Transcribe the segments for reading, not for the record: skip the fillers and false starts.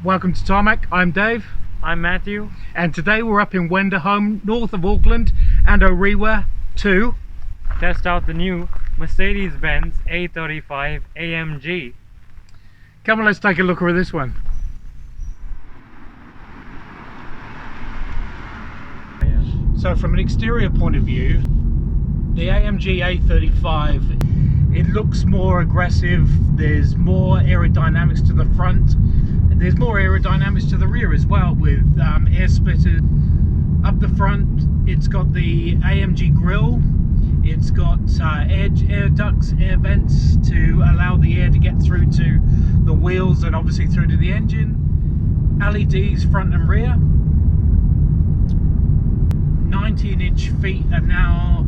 Welcome to Tarmac. I'm Dave. I'm Matthew. And today we're up in Wenderholm, north of Auckland, and Orewa to test out the new Mercedes-Benz A35 AMG. Come on, let's take a look at this one. So from an exterior point of view, the AMG A35, it looks more aggressive. There's more aerodynamics to the front. There's more aerodynamics to the rear as well, with air splitters up the front. It's got the AMG grille. It's got air ducts, air vents to allow the air to get through to the wheels and obviously through to the engine. LEDs front and rear. 19-inch feet are now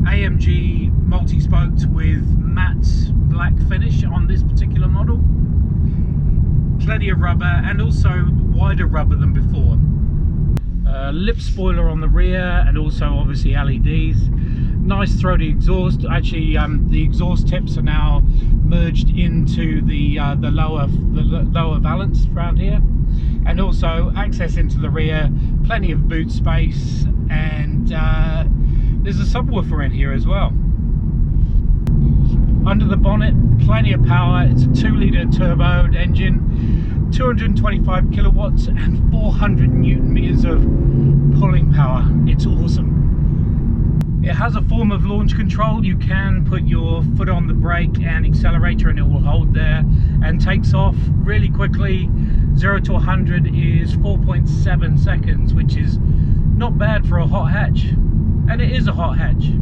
AMG multi-spoked with matte black finish on this particular model. Plenty of rubber, and also wider rubber than before. Lip spoiler on the rear, and also obviously LEDs. Nice throaty exhaust. Actually, the exhaust tips are now merged into the lower valance around here, and also access into the rear. Plenty of boot space, and there's a subwoofer in here as well. Under the bonnet, plenty of power. It's a 2-litre turbo engine, 225 kilowatts and 400 newton meters of pulling power. It's awesome. It has a form of launch control. You can put your foot on the brake and accelerator and it will hold there and takes off really quickly. 0 to 100 is 4.7 seconds, which is not bad for a hot hatch, and it is a hot hatch.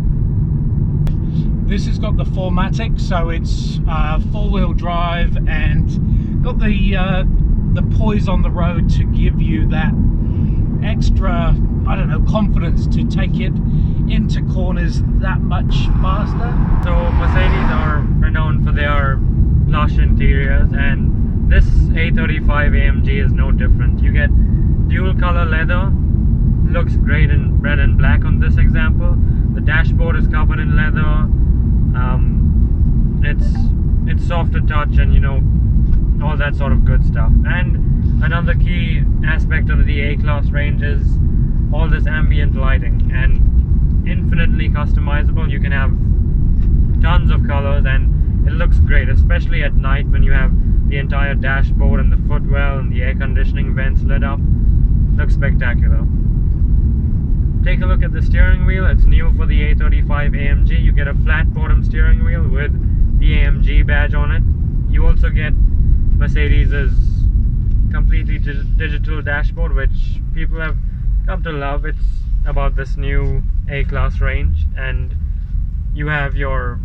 This has got the Matic, so it's 4-wheel drive and got the poise on the road to give you that extra, I don't know, confidence to take it into corners that much faster. So Mercedes are renowned for their lush interiors, and this A35 AMG is no different. You get dual color leather, looks great in red and black on this example. The dashboard is covered in leather. It's soft to touch, and you know, all that sort of good stuff. And another key aspect of the A-Class range is all this ambient lighting, and infinitely customizable. You can have tons of colors, and it looks great, especially at night when you have the entire dashboard and the footwell and the air conditioning vents lit up. Looks spectacular. Take a look at the steering wheel. It's new for the A35 AMG. You get a flat bottom steering wheel with the AMG badge on it. You also get Mercedes' completely digital dashboard, which people have come to love. It's about this new A-Class range, and you have your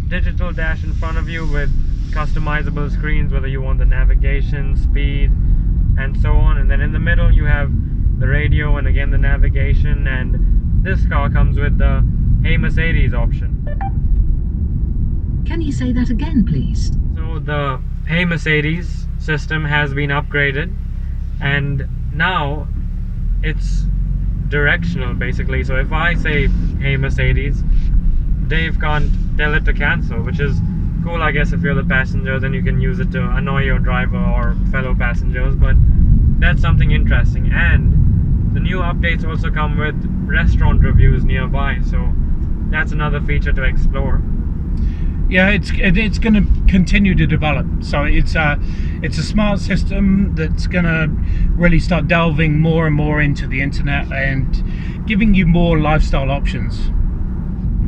digital dash in front of you with customizable screens, whether you want the navigation, speed, and so on. And then in the middle you have the radio and again the navigation, and this car comes with the Hey Mercedes option. Can you say that again, please? So the Hey Mercedes system has been upgraded, and now it's directional basically. So if I say Hey Mercedes, Dave can't tell it to cancel, which is cool, I guess. If you're the passenger, then you can use it to annoy your driver or fellow passengers, but that's something interesting. And the new updates also come with restaurant reviews nearby, so that's another feature to explore. Yeah, it's going to continue to develop. So it's a smart system that's going to really start delving more and more into the internet and giving you more lifestyle options.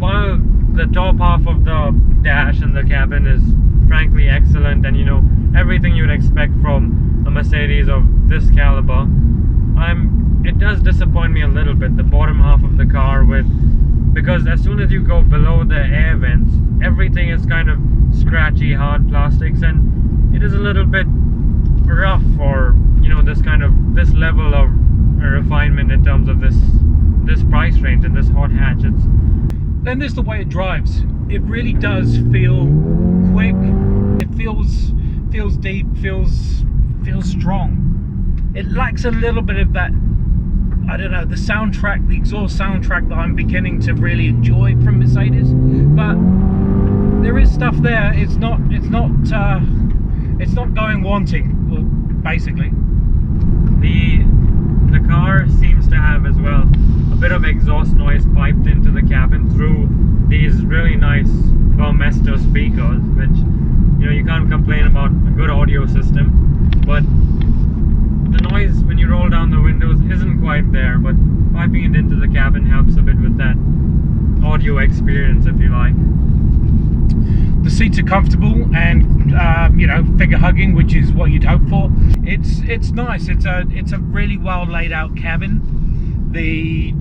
While the top half of the dash and the cabin is frankly excellent, and you know, everything you'd expect from a Mercedes of this caliber, it does disappoint me a little bit, the bottom half of the car, because as soon as you go below the air vents, everything is kind of scratchy, hard plastics, and it is a little bit rough for, you know, this level of refinement in terms of this price range and this hot hatch. Then there's the way it drives. It really does feel quick. It feels deep, feels strong. It lacks a little bit of that, I don't know, the soundtrack, the exhaust soundtrack that I'm beginning to really enjoy from Mercedes. But there is stuff there. It's not going wanting, basically. The car seems to have as well a bit of exhaust noise piped into the cabin through these really nice Mercedes speakers, which, you know, you can't complain about a good audio system, but the noise when you roll down the windows isn't quite there, but piping it into the cabin helps a bit with that audio experience, if you like. The seats are comfortable and you know, figure hugging, which is what you'd hope for. It's nice. It's a really well laid out cabin. The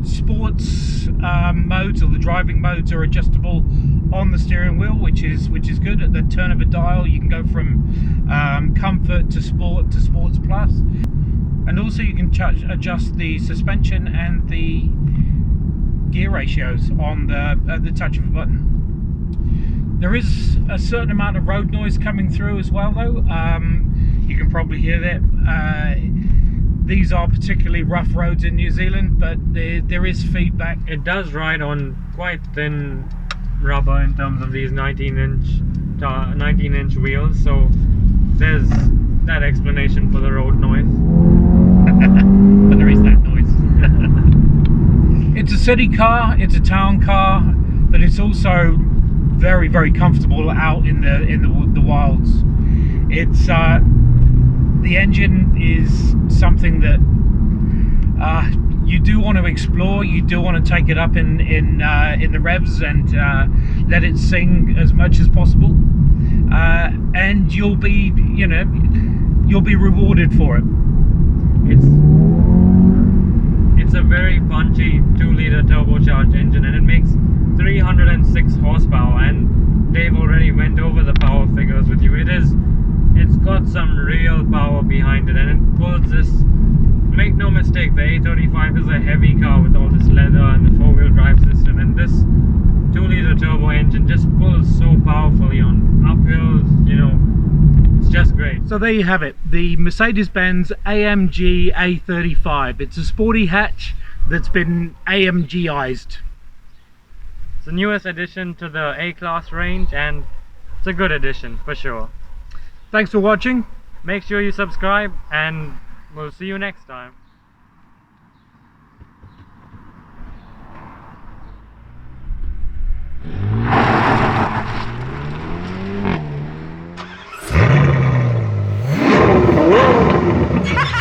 sports modes, or the driving modes, are adjustable on the steering wheel, which is good. At the turn of a dial, you can go from comfort to sport to sports plus, and also you can adjust the suspension and the gear ratios on at the touch of a button. There is a certain amount of road noise coming through as well, though. You can probably hear that. These are particularly rough roads in New Zealand, but there is feedback. It does ride on quite thin rubber in terms of these 19-inch wheels, so there's that explanation for the road noise. But there is that noise. It's a city car, it's a town car, but it's also very, very comfortable out in the wilds. It's the engine is something that you do want to explore. You do want to take it up in the revs and let it sing as much as possible, and you'll be rewarded for it. It's a very punchy 2-liter turbocharged engine, and it makes 306 horsepower, and Dave already went over the power figures with you. It's got some real power behind it, and it pulls this. Make no mistake, the A35 is a heavy car with all this leather and the 4-wheel drive system, and this 2-liter turbo engine just pulls so powerfully on uphills, you know. It's just great. So there you have it, the Mercedes-Benz AMG A35. It's a sporty hatch that's been AMGized. It's the newest addition to the A-Class range, and it's a good addition for sure. Thanks for watching. Make sure you subscribe, and we'll see you next time. Ha!